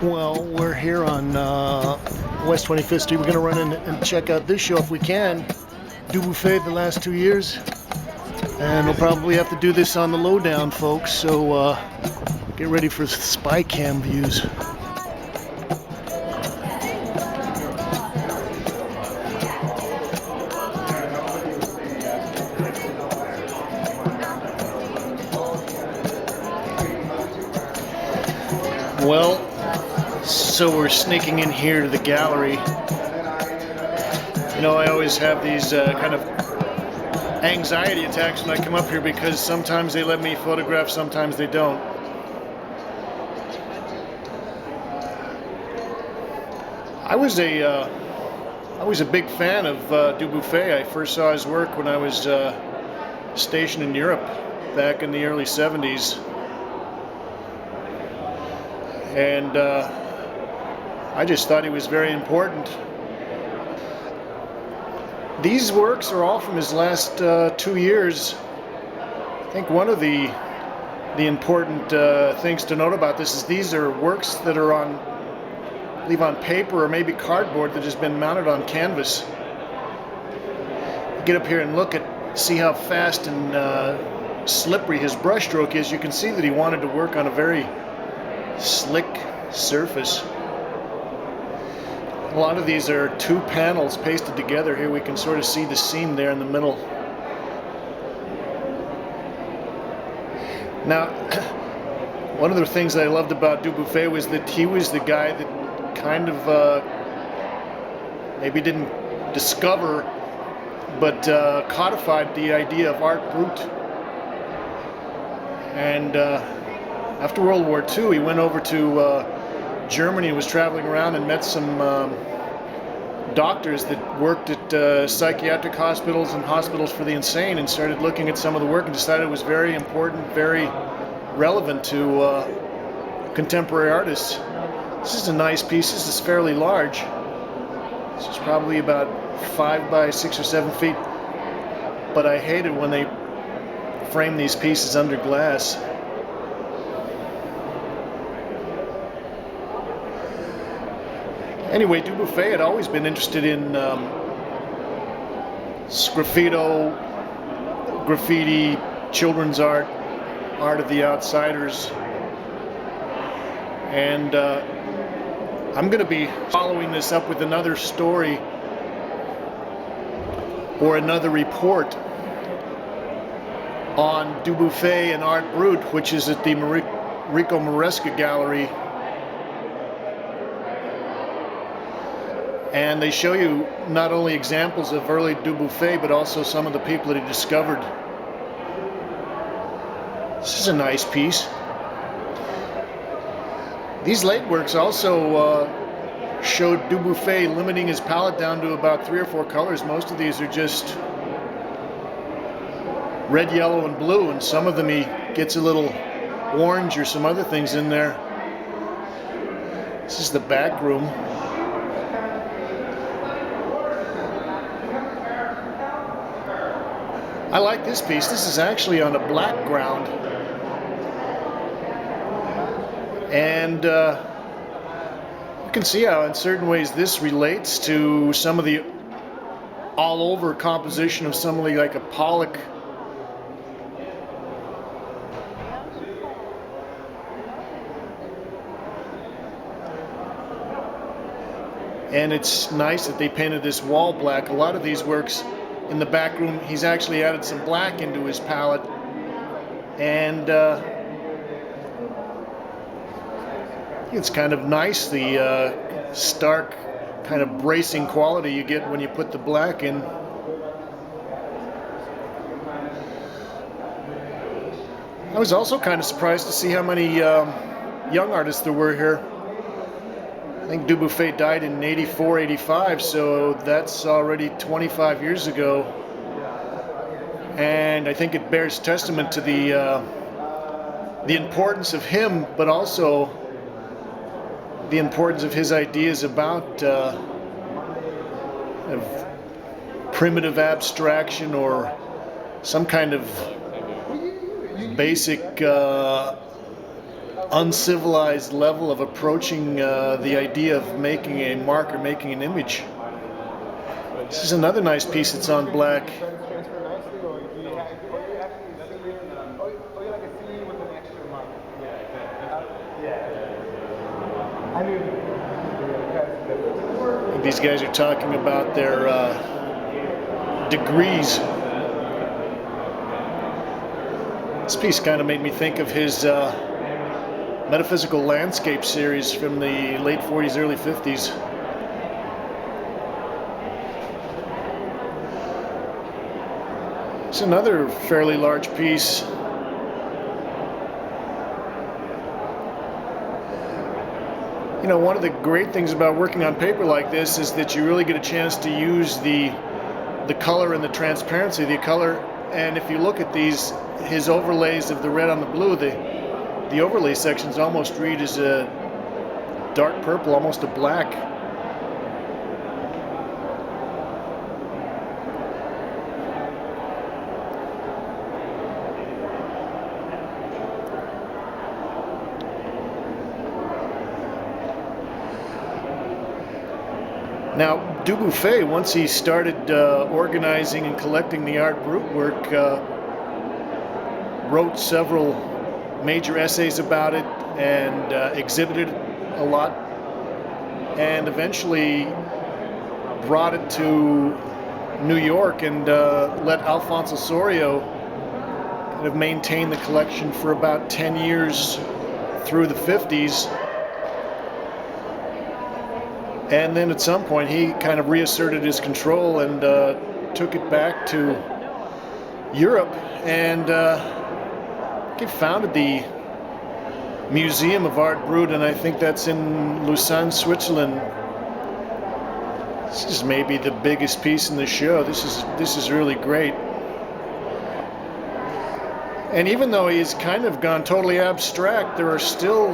Well, we're here on West 25th Street. We're going to run in and check out this show if we can. Dubuffet the last 2 years. And we'll probably have to do this on the lowdown, folks. So get ready for spy cam views. Well, so we're sneaking in here to the gallery. You know, I always have these kind of anxiety attacks when I come up here because sometimes they let me photograph, sometimes they don't. I was a big fan of Dubuffet. I first saw his work when I was stationed in Europe back in the early 70s. And I just thought he was very important. These works are all from his last 2 years. I think one of the important things to note about this is these are works that are on, I believe, on paper or maybe cardboard that has been mounted on canvas. Get up here and look at, see how fast and slippery his brushstroke is. You can see that he wanted to work on a very slick surface. A lot of these are two panels pasted together. Here we can sort of see the seam there in the middle. Now, one of the things that I loved about Dubuffet was that he was the guy that kind of maybe didn't discover but codified the idea of art brut. And after World War II, he went over to Germany and was traveling around and met some doctors that worked at psychiatric hospitals and hospitals for the insane, and started looking at some of the work and decided it was very important, very relevant to contemporary artists. This is a nice piece. This is fairly large. This is probably about 5 by 6 or 7 feet, but I hate it when they frame these pieces under glass. Anyway, Dubuffet had always been interested in sgraffito, graffiti, children's art, art of the outsiders. And I'm going to be following this up with another story or another report on Dubuffet and Art Brut, which is at the Rico Maresca Gallery. And they show you not only examples of early Dubuffet, but also some of the people that he discovered. This is a nice piece. These late works also showed Dubuffet limiting his palette down to about 3 or 4 colors. Most of these are just red, yellow, and blue, and some of them he gets a little orange or some other things in there. This is the back room. I like this piece. This is actually on a black ground. And you can see how in certain ways this relates to some of the all-over composition of somebody like a Pollock. And it's nice that they painted this wall black. A lot of these works in the back room, he's actually added some black into his palette, and it's kind of nice, the stark kind of bracing quality you get when you put the black in. I was also kind of surprised to see how many young artists there were here. I think Dubuffet died in 84, 85, so that's already 25 years ago. And I think it bears testament to the importance of him, but also the importance of his ideas about of primitive abstraction or some kind of basic uncivilized level of approaching the idea of making a mark or making an image. This is another nice piece that's on black. These guys are talking about their degrees. This piece kind of made me think of his metaphysical landscape series from the late 40s, early 50s. It's another fairly large piece. You know, one of the great things about working on paper like this is that you really get a chance to use the color and the transparency, the color. And if you look at his overlays of the red on the blue, the overlay sections almost read as a dark purple, almost a black. Now, Dubuffet, once he started organizing and collecting the art Brut work, wrote several major essays about it and exhibited a lot, and eventually brought it to New York and let Alfonso Sorio kind of maintain the collection for about 10 years through the 50s. And then at some point he kind of reasserted his control and took it back to Europe, and he founded the Museum of Art Brut, and I think that's in Lausanne, Switzerland. This is maybe the biggest piece in the show. This is really great. And even though he's kind of gone totally abstract, there are still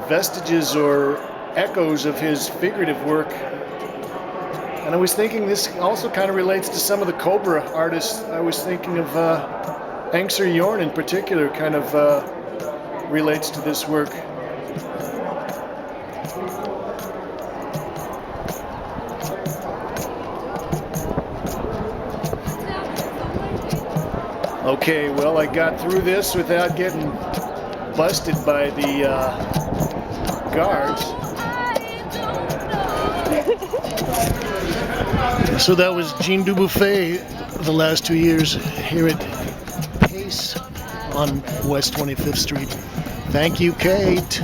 vestiges or echoes of his figurative work. And I was thinking this also kind of relates to some of the Cobra artists. I was thinking of Angser Jorn in particular, kind of relates to this work. Okay, well, I got through this without getting busted by the guards. So that was Jean Dubuffet the last 2 years here at Pace on West 25th Street. Thank you, Kate.